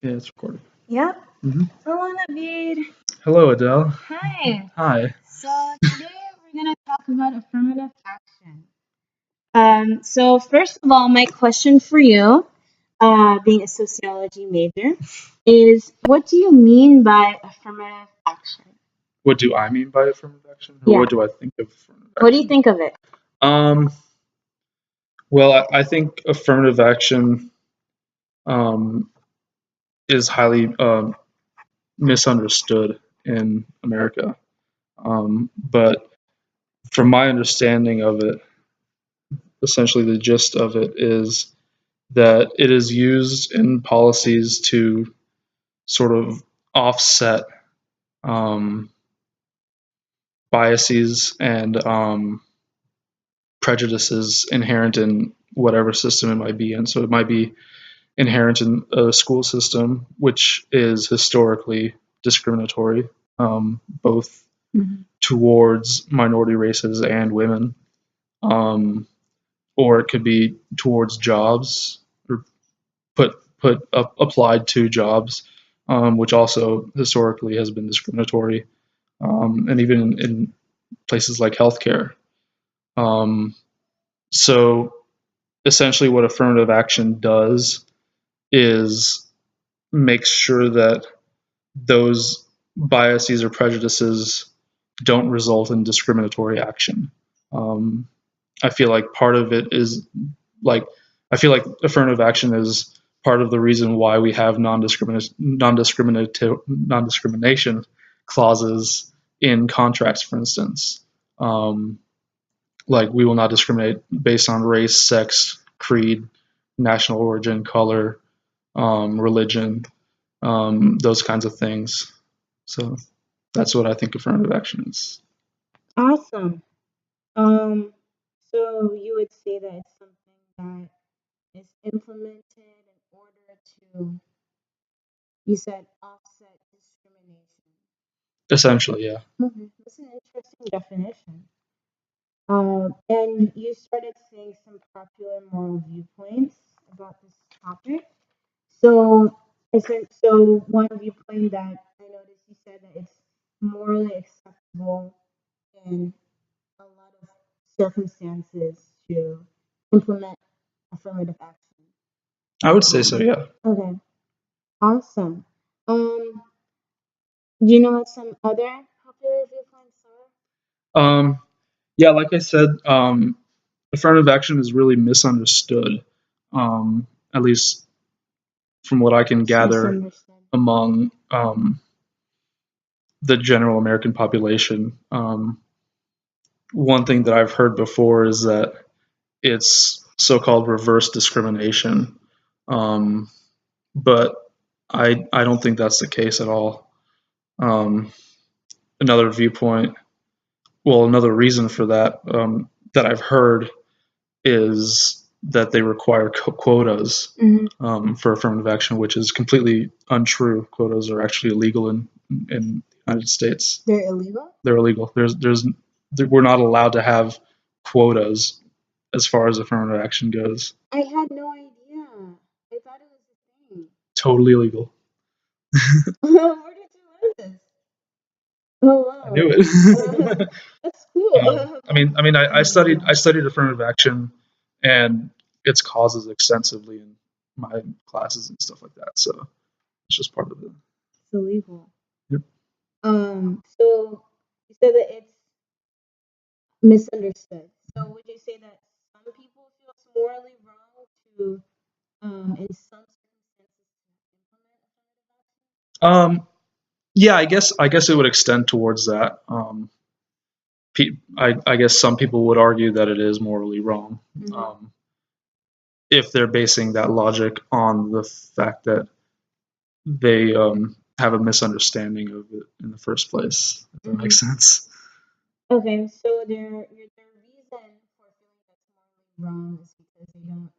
Yeah, it's recorded. Yep. hmm Hello, Navid. Hello, Adele. Hi. Hi. So today we're gonna talk about affirmative action. So first of all, my question for you, being a sociology major, is what do you mean by affirmative action? What do I mean by affirmative action, or Yeah. what do I think of affirmative What do you action? think of it? Um, well, I think affirmative action um, is highly misunderstood in America. But from my understanding of it, essentially the gist of it is that it is used in policies to sort of offset um, biases and prejudices inherent in whatever system it might be in. So it might be inherent in a school system which is historically discriminatory, both Mhm. towards minority races and women, or it could be towards jobs or applied to jobs, which also historically has been discriminatory, and even in places like healthcare. Um, so essentially, what affirmative action does is make sure that those biases or prejudices don't result in discriminatory action. Um, I feel like part of it is like I feel like affirmative action is part of the reason why we have non-discrimination clauses in contracts, for instance. Um, like we will not discriminate based on race, sex, creed, national origin, color, religion, those kinds of things. So that's what I think affirmative action is. Awesome. Um, so you would say that it's something that is implemented in order to, you said, offset discrimination. Essentially, yeah. That's an interesting definition. And you started saying some popular moral viewpoints about this topic. So, so one viewpoint that I noticed you said that it's morally acceptable in a lot of circumstances to implement affirmative action. I would say so, yeah. Okay, awesome. Um, do you know what some other popular viewpoints Um, yeah, like I said, affirmative action is really misunderstood, at least from what I can are? gather Misunderstood. among the general American population. One thing that I've heard before is that it's so-called reverse discrimination, um, but I don't think that's the case at all. Um, another viewpoint, well, another reason for that that I've heard is that they require quotas Hmm. for affirmative action, which is completely untrue. Quotas are actually illegal in the United States. They're illegal? They're illegal. We're not allowed to have quotas as far as affirmative action goes. I had no idea. I thought it was a thing. Totally illegal. Where did you learn this? Oh I knew wow. it. That's cool. I studied affirmative action and its causes extensively in my classes and stuff like that. So it's just part of it. It's illegal. Yep. So you said that it's misunderstood. So would you say that some people feel it's morally wrong to, in some circumstances, to implement affirmative Um, yeah, I guess it would extend towards that. I guess some people would argue that it is morally wrong, action? if they're basing that logic on the fact that they have a misunderstanding of it in the first place. If that Hmm. makes sense. Okay, so their reason for feeling that's morally wrong is because they don't have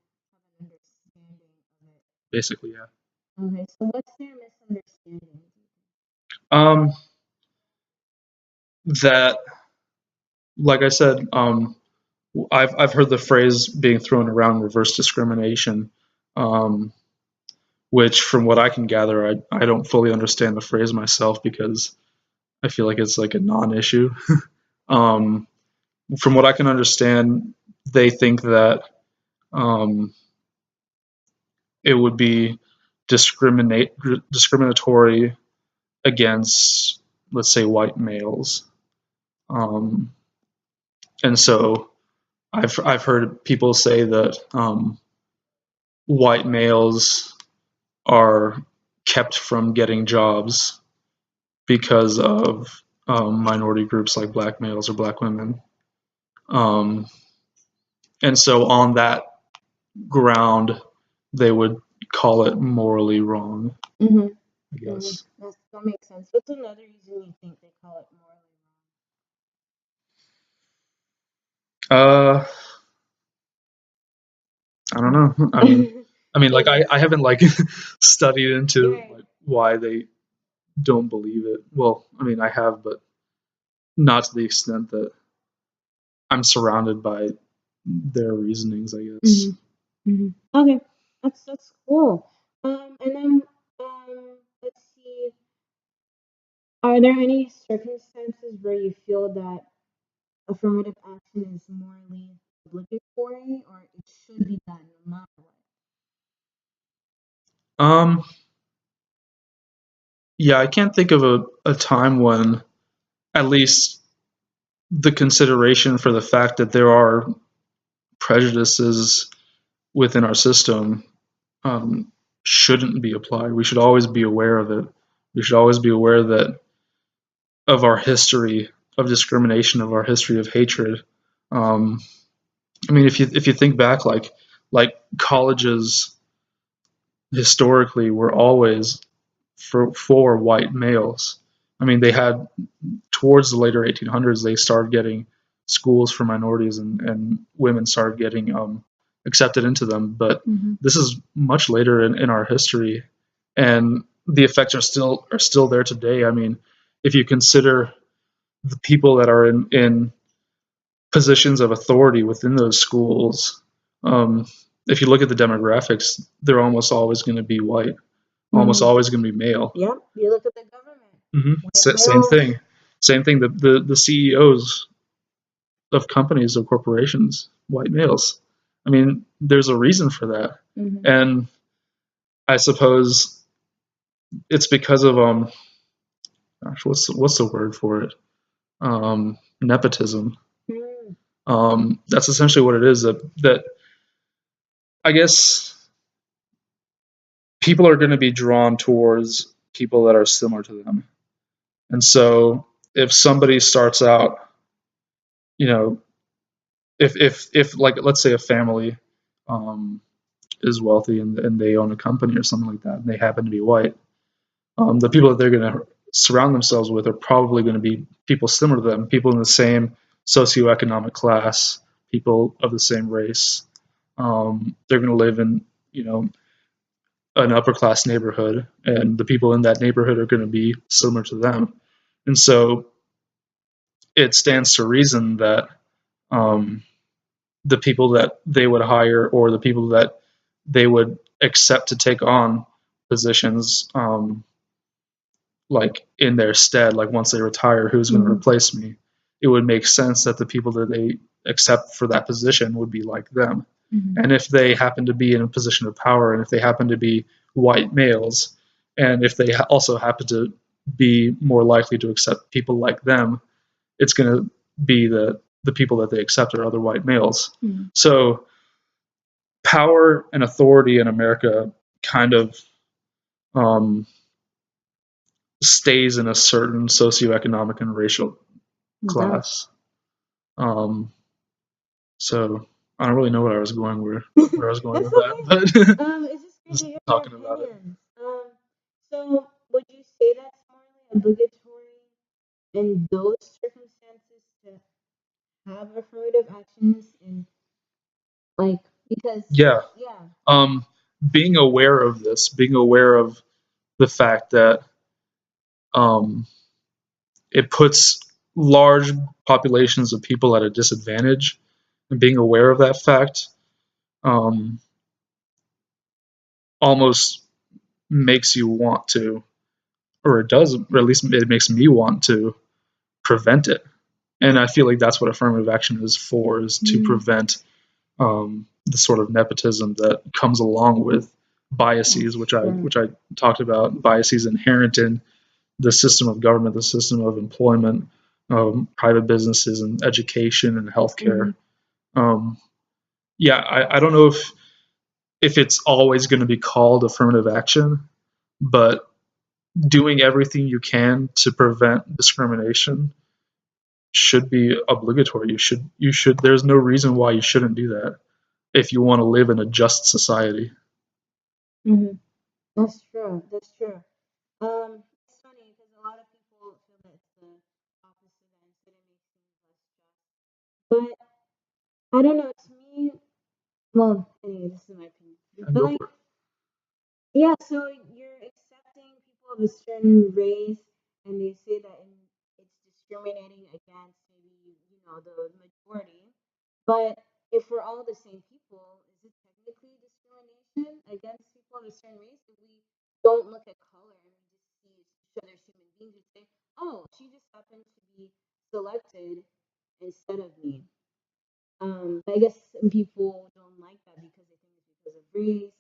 an understanding of it. Basically, yeah. Okay, so what's their misunderstanding? Um, that, like I said, I've heard the phrase being thrown around, reverse discrimination, um, which from what I can gather, I don't fully understand the phrase myself because I feel like it's like a non-issue. um, from what I can understand, they think that um, it would be discriminatory against, let's say, white males. Um, and so I've heard people say that white males are kept from getting jobs because of minority groups like black males or black women. Um, and so on that ground, they would call it morally wrong, Mm-hmm. I guess. That makes sense. What's another reason you think they call it Uh, I don't know. morally I mean, like wrong? I haven't like studied into Right. like why they don't believe it. Well, I mean, I have, but not to the extent that I'm surrounded by their reasonings, I guess. Mm-hmm. Mm-hmm. Okay, that's cool. And then let's see. Are there any circumstances where you feel that affirmative action is morally obligatory, or it should be done no matter what? Um, yeah, I can't think of a time when at least the consideration for the fact that there are prejudices within our system um, shouldn't be applied. We should always be aware of it. We should always be aware that of our history of discrimination, of our history of hatred. Um, I mean, if you think back, like colleges historically were always for white males. I mean, they had towards the later 1800s they started getting schools for minorities and women started getting accepted into them. But Mm-hmm. this is much later in our history, and the effects are still there today. I mean, if you consider the people that are in positions of authority within those schools, um, if you look at the demographics, they're almost always going to be white, almost Mm-hmm. always going to be male. Yep. You look at the government. White Same males. thing. Same thing. The CEOs of companies of corporations, white males. I mean, there's a reason for that, Mm-hmm. and I suppose it's because of gosh, what's the word for it? Nepotism. Mm-hmm. That's essentially what it is. That I guess people are going to be drawn towards people that are similar to them, and so if somebody starts out, you know, if like let's say a family um, is wealthy and they own a company or something like that, and they happen to be white, the people that they're going to surround themselves with are probably going to be people similar to them, people in the same socioeconomic class, people of the same race. They're going to live in, you know, an upper class neighborhood, and the people in that neighborhood are going to be similar to them. And so it stands to reason that um, the people that they would hire or the people that they would accept to take on positions like in their stead, like once they retire, who's going to Mm-hmm. replace me? It would make sense that the people that they accept for that position would be like them. Mm-hmm. And if they happen to be in a position of power, and if they happen to be white males, and if they also happen to be more likely to accept people like them, it's going to be the people that they accept are other white males. Mm-hmm. So power and authority in America kind of um, stays in a certain socioeconomic and racial Yeah. class. Um, so I don't really know what I was going where I was going That's with that, okay. but It's just great to just hear your talking about it. opinions. So would you say that's morally obligatory in those circumstances to have affirmative actions and like because Yeah. yeah. Um, being aware of this, being aware of the fact that um, it puts large populations of people at a disadvantage, and being aware of that fact um, almost makes you want to, or it does, or at least it makes me want to prevent it. And I feel like that's what affirmative action is for, is to prevent the sort of nepotism that comes along with biases, which I talked about, biases inherent in the system of government, the system of employment, private businesses, and education and healthcare. Yeah, I don't know if it's always going to be called affirmative action, but doing everything you can to prevent discrimination should be obligatory. You should. There's no reason why you shouldn't do that if you want to live in a just society. Mm-hmm. That's true. That's true. It's funny because a lot of people feel that it's the opposite and instead it makes things less just. But I don't know. To me, well, anyway, this is my opinion. And But go like, for it. yeah, so you're accepting people of a certain race, and they say that it's discriminating against maybe the majority. But if we're all the same people, is it technically discrimination against people of a certain race if we don't look at color and we just see each other as human beings and say, "Oh, she just happened to be selected instead of me." But I guess some people don't like that because they think it's because of race.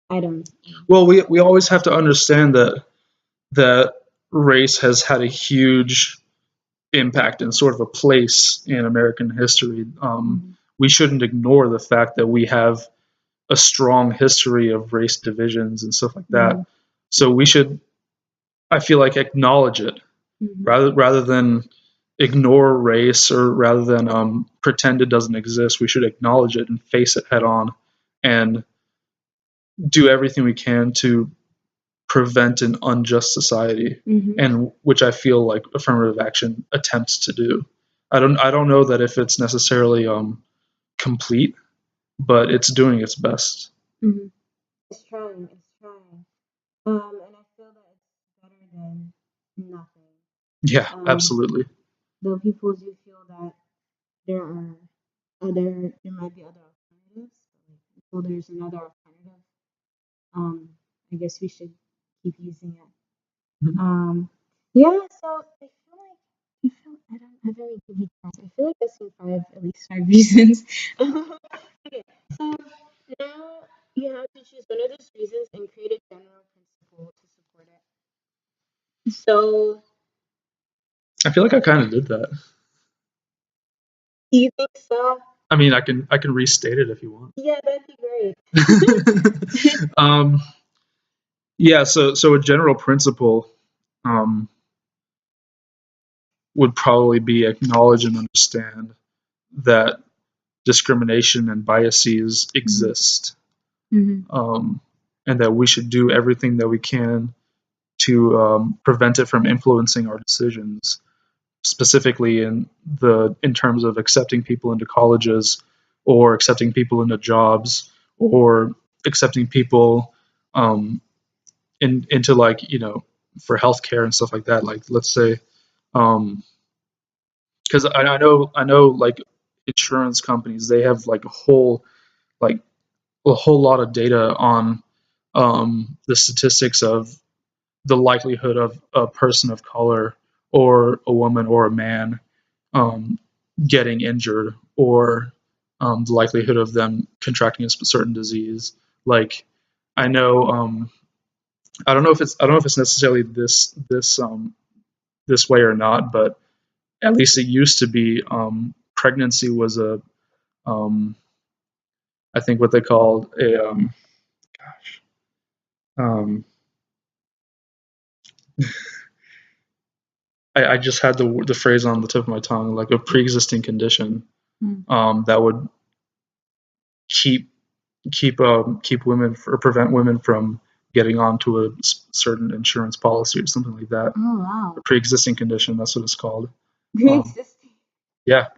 I don't. Well, we always have to understand that race has had a huge impact and sort of a place in American history. Mhm. We shouldn't ignore the fact that we have a strong history of race divisions and stuff like that. Mhm. So we should, I feel like, acknowledge it Mhm. rather than ignore race, or rather than pretend it doesn't exist. We should acknowledge it and face it head on, and do everything we can to prevent an unjust society, Mhm. and which I feel like affirmative action attempts to do. I don't know that if it's necessarily complete, but it's doing its best. Mhm. It's trying. It's trying. And I feel that it's better than nothing. Yeah, Um, absolutely. though people do feel that there are there might be other alternatives. But like, until there's another alternative, I guess we should keep using it. Mhm. Um, yeah. So I don't have any give track. I feel like I've seen at least five reasons. Okay, so now you have to choose one of those reasons and create a general principle to support it. So, I feel like I kind of did that. do you think so? I mean, I can restate it if you want. Yeah, that'd be great. um, yeah. So a general principle um, would probably be acknowledge and understand that discrimination and biases Mhm. exist, Mhm. um, and that we should do everything that we can to prevent it from influencing our decisions, specifically in terms of accepting people into colleges, or accepting people into jobs, or accepting people um, into, like, for healthcare and stuff like that. Like, let's say, because I know like insurance companies, they have like a whole lot of data on the statistics of the likelihood of a person of color, or a woman, or a man um, getting injured, or the likelihood of them contracting a certain disease. Like, I know, I don't know if it's necessarily this way or not, but at least it used to be. Pregnancy was a I think what they called a um, I just had the phrase on the tip of my tongue, like a pre-existing condition Mm. that would keep keep women, or prevent women from getting onto a certain insurance policy or something like that. Oh A wow. pre-existing condition, that's what it's called. Um, Pre-existing. yeah, Oh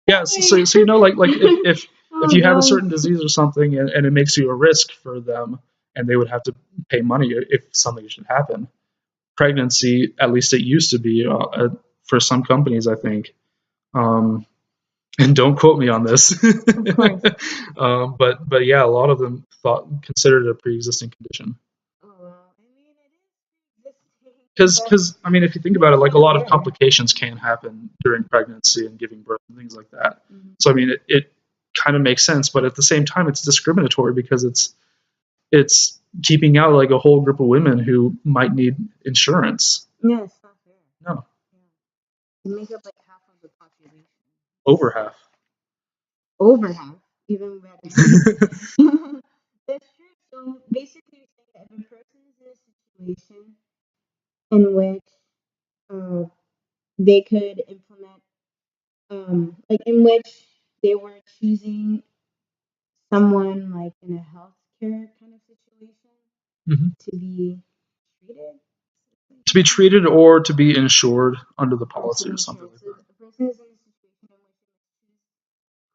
yeah. So, my so, so you know, like god. if Oh you have a god. certain disease or something, and it makes you a risk for them, and they would have to pay money if something should happen. Pregnancy, at least it used to be, for some companies, I think. Um, and don't quote me on this. Of course. But yeah, a lot of them considered it a pre-existing condition. Because I mean, if you think about it, like a lot of complications can happen during pregnancy and giving birth and things like that. So I mean, it kind of makes sense, but at the same time, it's discriminatory because it's keeping out like a whole group of women who might need insurance. Yeah, it's not fair. No, You make up like half of the population. over half. Over half, even better. That's true. So basically, you're saying that if a person is in a situation in which they could implement, like in which they were choosing someone like in a healthcare kind of situation Mhm. to be treated. To be treated or to be insured under the policy or something like So that. if a person is in a situation in which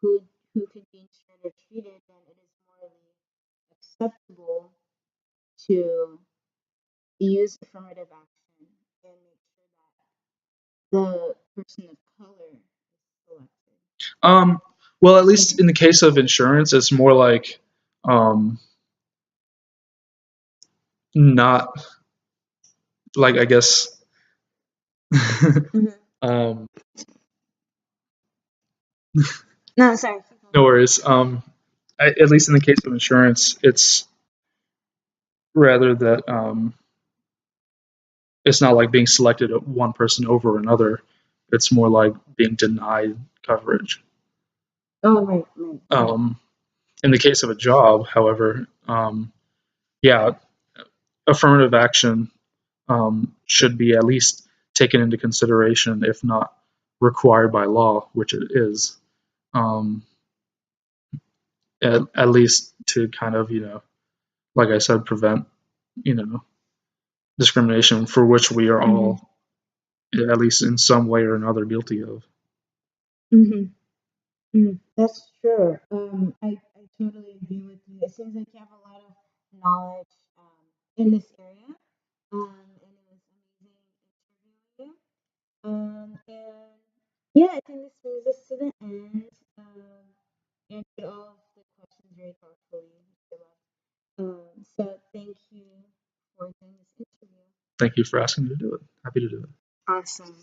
who who could be insured or treated, then it is morally acceptable to use affirmative action and make sure that the person of color is selected. Well, at least in the case of insurance, it's more like not like I guess. um, No, sorry. no worries. At least in the case of insurance, it's rather that it's not like being selected at one person over another. It's more like being denied coverage. Oh, right. In the case of a job, however, yeah, affirmative action should be at least taken into consideration, if not required by law, which it is, um, at least to kind of, like I said, prevent, you know, discrimination for which we are all, at least in some way or another, guilty of. That's true. I totally agree with you. It seems like you have a lot of knowledge in this area. And it was amazing interviewing you. And yeah, I think this brings us to the end. Answered all of the questions very thoughtfully. So thank you for doing this interview. Thank you for asking me to do it. Happy to do it. Awesome.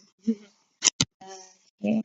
Okay.